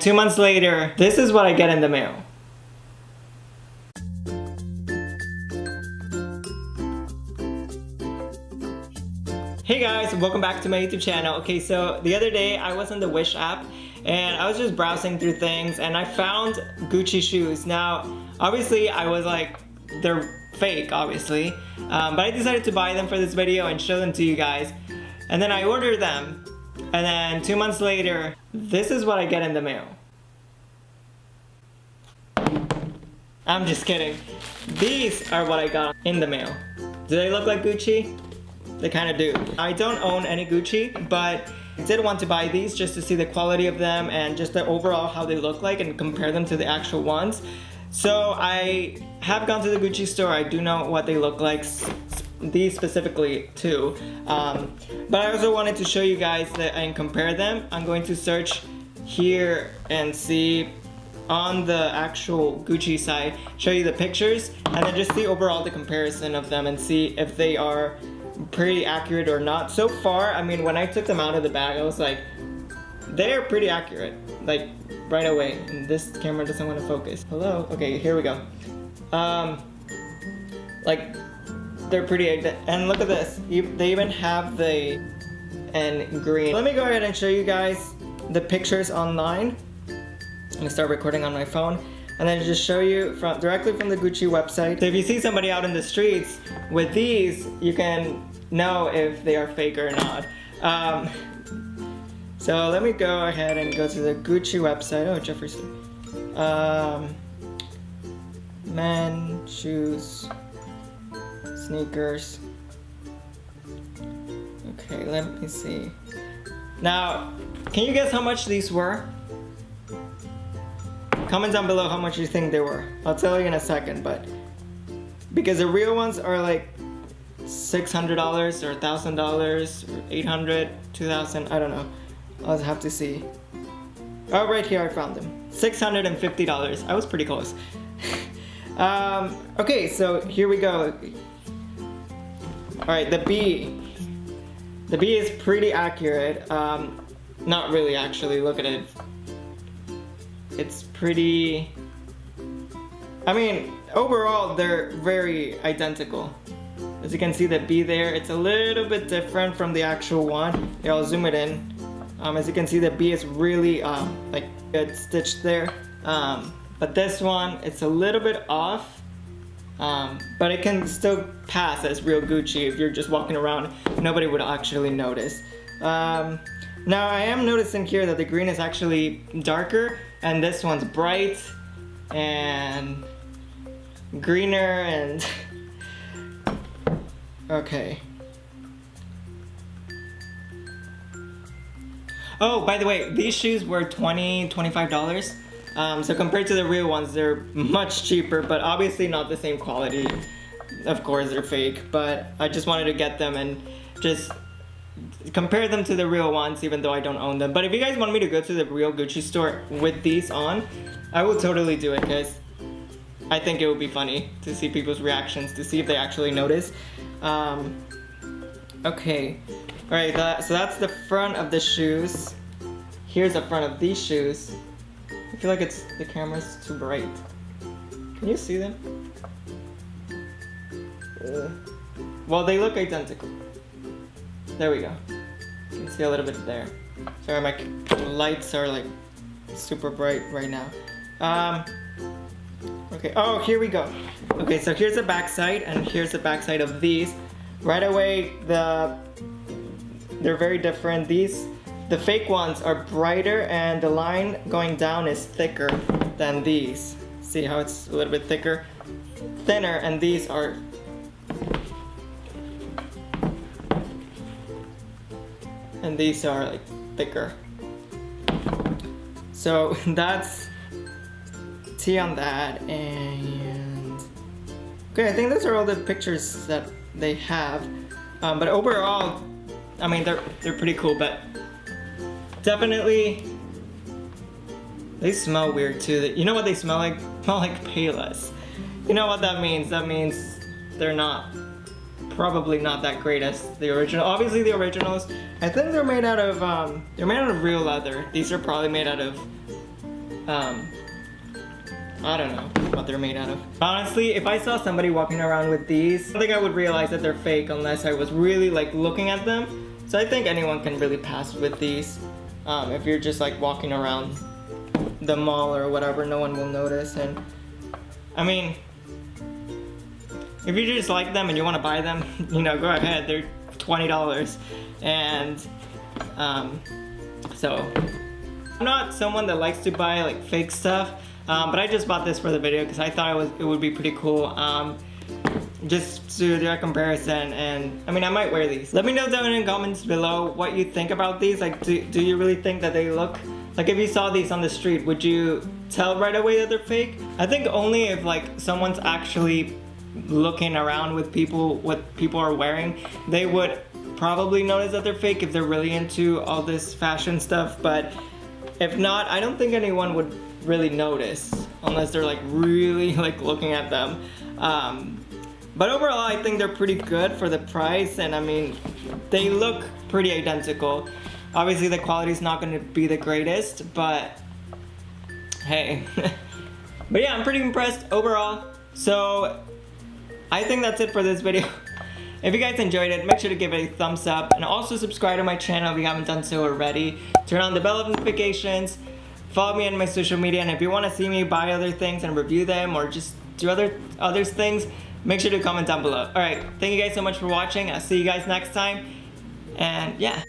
2 months later, this is what I get in the mail. Hey guys, welcome back to my YouTube channel. Okay, so the other day I was on the Wish app and I was just browsing through things and I found Gucci shoes. Now, obviously I was like, they're fake, obviously, but I decided to buy them for this video and show them to you guys. And then I ordered them, and then 2 months later, this is what I get in the mail. I'm just kidding. These are what I got in the mail. Do they look like Gucci? They kind of do. I don't own any Gucci, but I did want to buy these just to see the quality of them and just the overall how they look like and compare them to the actual ones. So I have gone to the Gucci store. I do know what they look like, these specifically too. But I also wanted to show you guys that and compare them. I'm going to search here and see on the actual Gucci site, show you the pictures, and then just see overall the comparison of them and see if they are pretty accurate or not. So far, I mean, when I took them out of the bag, I was like, they're pretty accurate, like right away. And this camera doesn't want to focus. Hello? Okay, here we go. Like, they're pretty, and look at this. They even have the and green. Let me go ahead and show you guys the pictures online. I'm gonna start recording on my phone and then just show you directly from the Gucci website. So if you see somebody out in the streets with these, you can know if they are fake or not. So let me go ahead and go to the Gucci website. Oh, Jefferson. Men, shoes, sneakers. Okay, let me see. Now, can you guess how much these were? Comment down below how much you think they were. I'll tell you in a second, but because the real ones are like $600 or $1,000 or $800, $2,000, I don't know. I'll have to see. Oh, right here I found them. $650. I was pretty close. Okay, so here we go. Alright, the B. The B is pretty accurate. Not really, actually. Look at it. It's pretty... I mean, overall, they're very identical. As you can see, the B there, it's a little bit different from the actual one. Here, I'll zoom it in. As you can see, the B is really like good stitched there. But this one, it's a little bit off. But it can still pass as real Gucci if you're just walking around. Nobody would actually notice. Now I am noticing here that the green is actually darker and this one's bright and greener and okay. Oh, by the way, these shoes were $25. So compared to the real ones, they're much cheaper, but obviously not the same quality. Of course, they're fake, but I just wanted to get them and just compare them to the real ones, even though I don't own them. But if you guys want me to go to the real Gucci store with these on, I will totally do it, because I think it would be funny to see people's reactions, to see if they actually notice. Okay, alright, so that's the front of the shoes. Here's the front of these shoes. I feel like the camera's too bright. Can you see them? Well, they look identical. There we go. You can see a little bit there. Sorry, my lights are like super bright right now. Okay, oh, here we go. Okay, so here's the back side, and here's the back side of these. Right away, they're very different. The fake ones are brighter, and the line going down is thicker than these. See how it's a little bit thinner, and these are like thicker. So that's T on that, and okay, I think those are all the pictures that they have. But overall, I mean, they're pretty cool, but definitely they smell weird too. You know what they smell like? Smell like Payless. You know what that means? That means they're probably not that great as the original. Obviously the originals, I think they're made out of real leather. These are probably made out of I don't know what they're made out of. Honestly, if I saw somebody walking around with these, I don't think I would realize that they're fake unless I was really like looking at them. So I think anyone can really pass with these. If you're just like walking around the mall or whatever, no one will notice. And I mean, if you just like them and you want to buy them, you know, go ahead. They're $20. And so I'm not someone that likes to buy like fake stuff, but I just bought this for the video because I thought it would be pretty cool. Just to do a comparison, and I mean, I might wear these. Let me know down in the comments below what you think about these. Like, do you really think that they look like, if you saw these on the street, would you tell right away that they're fake? I think only if like someone's actually looking around with people, what people are wearing, they would probably notice that they're fake if they're really into all this fashion stuff. But if not, I don't think anyone would really notice unless they're like really like looking at them. But overall, I think they're pretty good for the price, and I mean, they look pretty identical. Obviously, the quality is not going to be the greatest, but hey. But yeah, I'm pretty impressed overall. So I think that's it for this video. If you guys enjoyed it, make sure to give it a thumbs up, and also subscribe to my channel if you haven't done so already. Turn on the bell notifications. Follow me on my social media, and if you want to see me buy other things and review them or just do other things, make sure to comment down below. Alright, thank you guys so much for watching. I'll see you guys next time. And yeah.